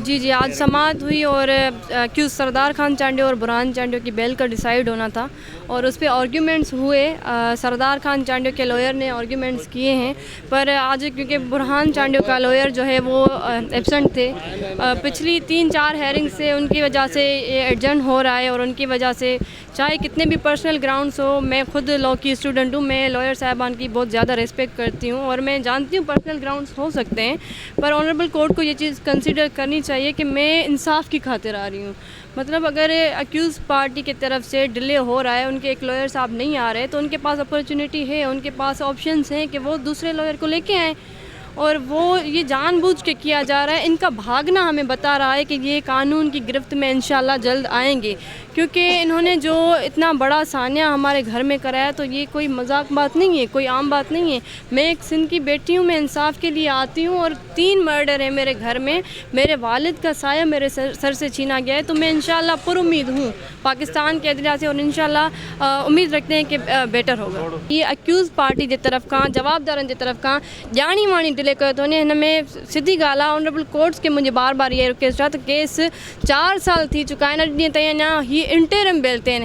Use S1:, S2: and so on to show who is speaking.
S1: जी जी, आज समाअत हुई और क्यों सरदार खान चांडियो और बुरहान चांडियो की बेल का डिसाइड होना था और उस पर आर्ग्यूमेंट्स हुए। सरदार खान चांडियो के लॉयर ने आर्ग्यूमेंट्स किए हैं, पर आज क्योंकि बुरहान चांडियो का लॉयर जो है वो एब्सेंट थे, पिछली 3-4 हेयरिंग से उनकी वजह से ये एडजर्न हो रहा है और उनकी वजह से चाहे कितने भी पर्सनल ग्राउंड्स हो, मैं खुद लॉ की स्टूडेंट हूँ, मैं लॉयर साहबान की बहुत ज़्यादा रिस्पेक्ट करती हूँ और मैं जानती हूँ पर्सनल ग्राउंड्स हो सकते हैं, पर ऑनरेबल कोर्ट को ये चीज़ कंसिडर करनी चाहिए कि मैं इंसाफ की खातिर आ रही हूँ। मतलब अगर अक्यूज़ पार्टी की तरफ से डिले हो रहा है, उनके एक लॉयर साहब नहीं आ रहे, तो उनके पास अपॉर्चुनिटी है, उनके पास ऑप्शंस हैं कि वो दूसरे लॉयर को लेके आएँ, और वो ये जानबूझ के किया जा रहा है। इनका भागना हमें बता रहा है कि ये कानून की गिरफ्त में इंशाल्लाह जल्द आएंगे, क्योंकि इन्होंने जो इतना बड़ा सान्या हमारे घर में कराया, तो ये कोई मजाक बात नहीं है, कोई आम बात नहीं है। मैं एक सिंध की बेटी हूँ, मैं इंसाफ के लिए आती हूँ और 3 मर्डर है मेरे घर में, मेरे वालिद का साया मेरे सर से छीना गया है, तो मैं इंशाल्लाह पुरुम्मीद हूँ पाकिस्तान के अदलिया से और इंशाल्लाह उम्मीद रखते हैं कि बेटर होगा। ये अक्यूज़ पार्टी की तरफ का जवाबदारनि की तरफ का जानी वाणी डिले कयो तो हिन में सीधी ॻाल्हि आहे, ऑनरेबल कोर्ट्स के मुझे बार बार ये रिक्वेस्ट आहे त केस 4 साल थी चुका आहिनि, अॼु ॾींहं ताईं अञा ही इंटरिम बेल ते आहिनि,